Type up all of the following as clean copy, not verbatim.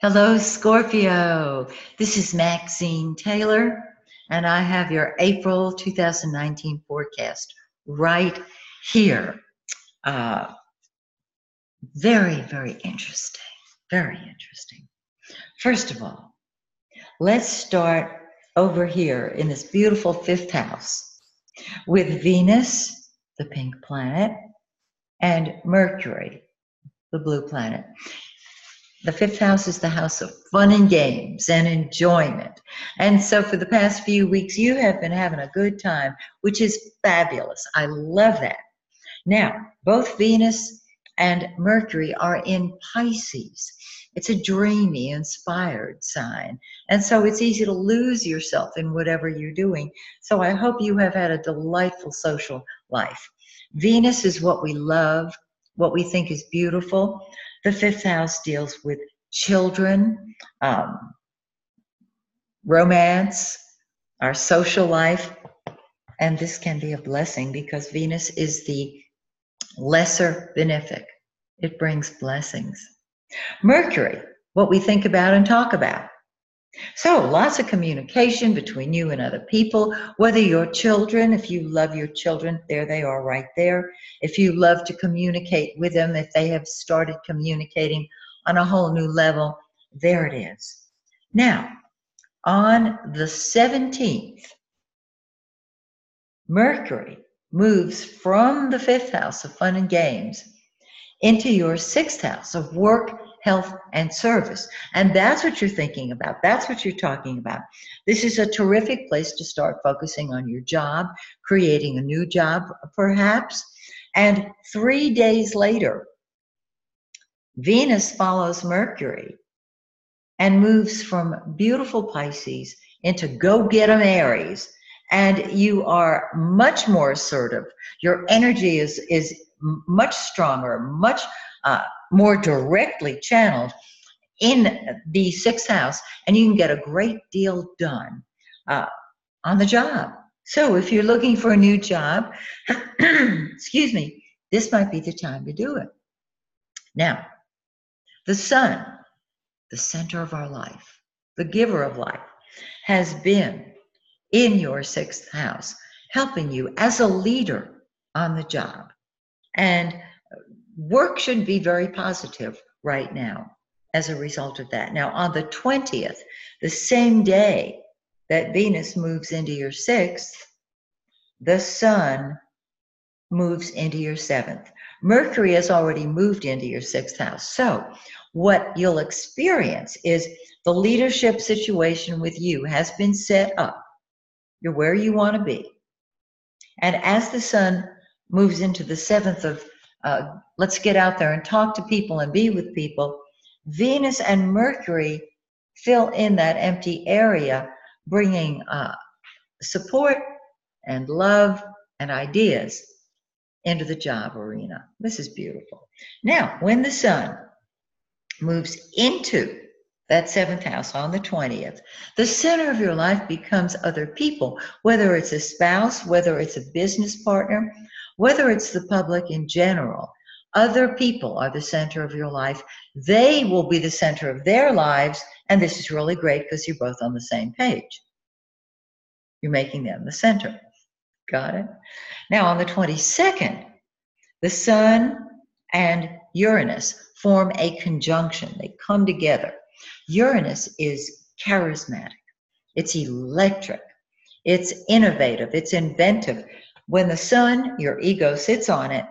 Hello, Scorpio. This is Maxine Taylor, and I have your April 2019 forecast right here. Uh, very, very interesting. Very interesting. First of all, let's start over here in this beautiful fifth house with Venus, the pink planet, and Mercury, the blue planet. The fifth house is the house of fun and games and enjoyment. And so for the past few weeks, you have been having a good time, which is fabulous. I love that. Now, both Venus and Mercury are in Pisces. It's a dreamy, inspired sign. And so it's easy to lose yourself in whatever you're doing. So I hope you have had a delightful social life. Venus is what we love, what we think is beautiful. The fifth house deals with children, romance, our social life, and this can be a blessing because Venus is the lesser benefic. It brings blessings. Mercury, what we think about and talk about. So lots of communication between you and other people, whether your children, if you love your children, there they are right there. If you love to communicate with them, if they have started communicating on a whole new level, there it is. Now, on the 17th, Mercury moves from the fifth house of fun and games into your sixth house of work, health, and service. And that's what you're thinking about. That's what you're talking about. This is a terrific place to start focusing on your job, creating a new job, perhaps. And 3 days later, Venus follows Mercury and moves from beautiful Pisces into go-get-em Aries. And you are much more assertive. Your energy is much stronger, much more directly channeled in the sixth house, and you can get a great deal done on the job. So if you're looking for a new job, excuse me, this might be the time to do it. Now, the sun, the center of our life, the giver of life, has been in your sixth house, helping you as a leader on the job. And work should be very positive right now as a result of that. Now, on the 20th, the same day that Venus moves into your sixth, the sun moves into your seventh. Mercury has already moved into your sixth house. So what you'll experience is the leadership situation with you has been set up. You're where you want to be. And as the sun moves into the seventh of let's get out there and talk to people and be with people, Venus and Mercury fill in that empty area, bringing support and love and ideas into the job arena. This is beautiful. Now, when the sun moves into that seventh house on the 20th, the center of your life becomes other people, whether it's a spouse, whether it's a business partner, whether it's the public in general. Other people are the center of your life. They will be the center of their lives, and this is really great because you're both on the same page. You're making them the center. Got it? Now, on the 22nd, the sun and Uranus form a conjunction. They come together. Uranus is charismatic. It's electric. It's innovative. It's inventive. When the sun, your ego, sits on it,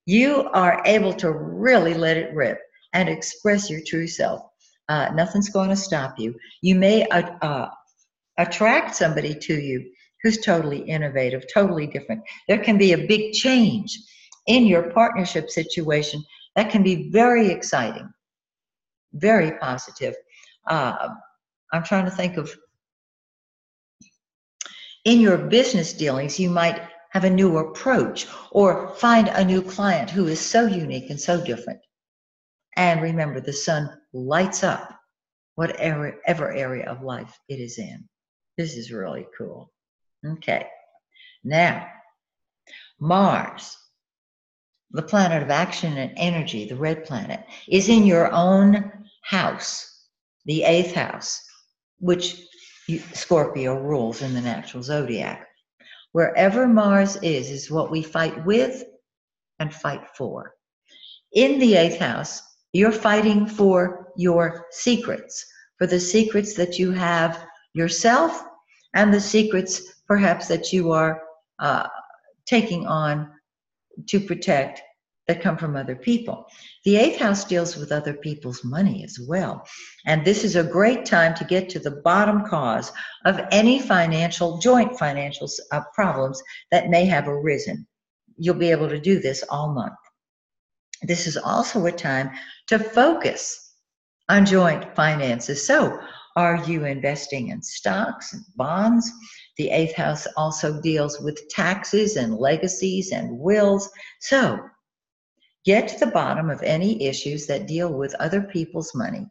you are able to really let it rip and express your true self. Nothing's going to stop you. You may attract somebody to you who's totally innovative, totally different. There can be a big change in your partnership situation that can be very exciting, very positive. I'm trying to think of, in your business dealings, you might have a new approach or find a new client who is so unique and so different. And remember, the sun lights up whatever area of life it is in. This is really cool. Okay. Now, Mars, the planet of action and energy, the red planet, is in your own house, the 8th house, which Scorpio rules in the natural zodiac. Wherever Mars is what we fight with and fight for. In the 8th house, you're fighting for your secrets, for the secrets that you have yourself and the secrets perhaps that you are taking on to protect that come from other people. The 8th house deals with other people's money as well. And this is a great time to get to the bottom cause of any joint financial problems that may have arisen. You'll be able to do this all month. This is also a time to focus on joint finances. So, are you investing in stocks and bonds? The 8th house also deals with taxes and legacies and wills. So, get to the bottom of any issues that deal with other people's money,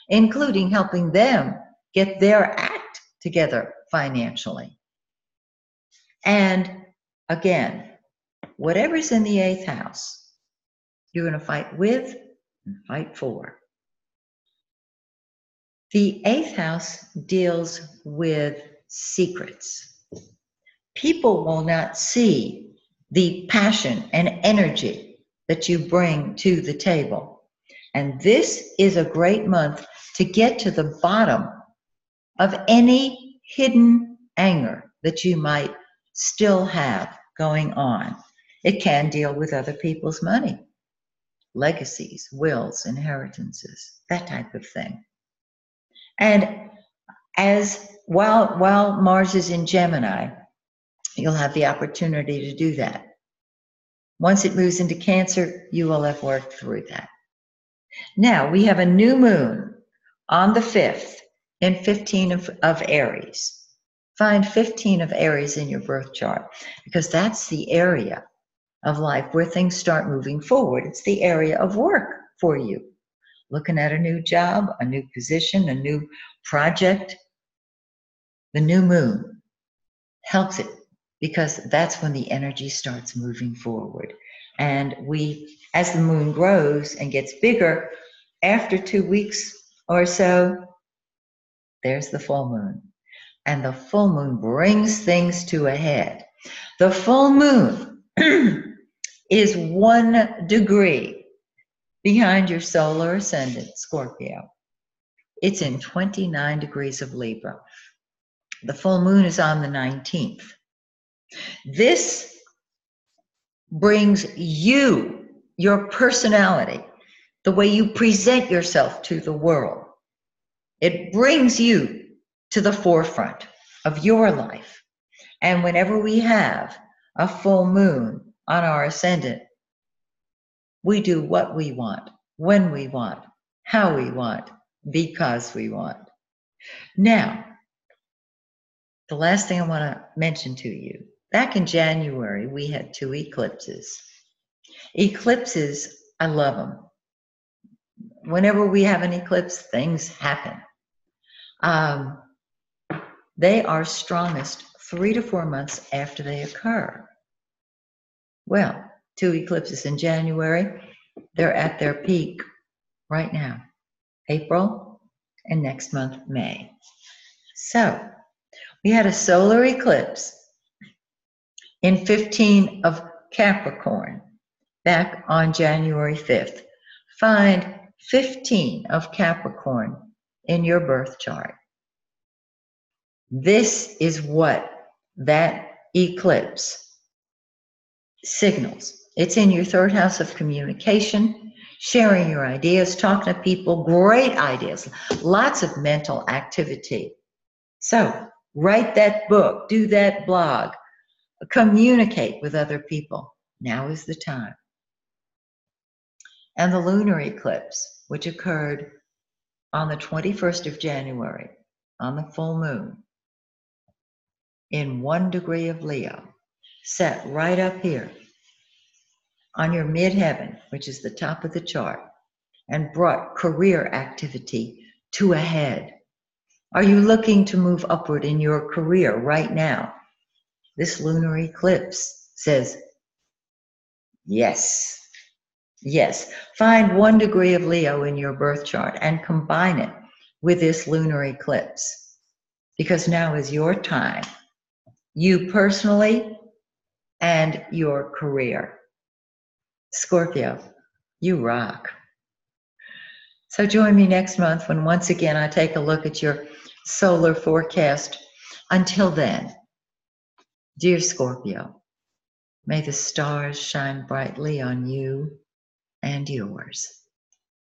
including helping them get their act together financially. And again, whatever's in the 8th house, you're going to fight with and fight for. The 8th house deals with secrets. People will not see the passion and energy that you bring to the table. And this is a great month to get to the bottom of any hidden anger that you might still have going on. It can deal with other people's money, legacies, wills, inheritances, that type of thing. And while Mars is in Gemini, you'll have the opportunity to do that. Once it moves into Cancer, you will have worked through that. Now, we have a new moon on the 5th in 15 of Aries. Find 15 of Aries in your birth chart, because that's the area of life where things start moving forward. It's the area of work for you. Looking at a new job, a new position, a new project. The new moon helps it, because that's when the energy starts moving forward. And as the moon grows and gets bigger, after 2 weeks or so, there's the full moon. And the full moon brings things to a head. The full moon is 1 degree behind your solar ascendant, Scorpio. It's in 29 degrees of Libra. The full moon is on the 19th. This brings you, your personality, the way you present yourself to the world. It brings you to the forefront of your life. And whenever we have a full moon on our ascendant, we do what we want, when we want, how we want, because we want. Now, the last thing I want to mention to you, back in January, we had 2 eclipses. Eclipses, I love them. Whenever we have an eclipse, things happen. They are strongest 3 to 4 months after they occur. Well, 2 eclipses in January, they're at their peak right now, April, and next month, May. So, we had a solar eclipse in 15 of Capricorn back on January 5th. Find 15 of Capricorn in your birth chart. This is what that eclipse signals. It's in your 3rd house of communication, sharing your ideas, talking to people, great ideas, lots of mental activity. So, write that book, do that blog, communicate with other people. Now is the time. And the lunar eclipse, which occurred on the 21st of January, on the full moon, in 1 degree of Leo, set right up here on your midheaven, which is the top of the chart, and brought career activity to a head. Are you looking to move upward in your career right now? This lunar eclipse says, yes. Yes. Find 1 degree of Leo in your birth chart and combine it with this lunar eclipse, because now is your time, you personally and your career. Scorpio, you rock. So join me next month when once again I take a look at your solar forecast. Until then, dear Scorpio, may the stars shine brightly on you and yours.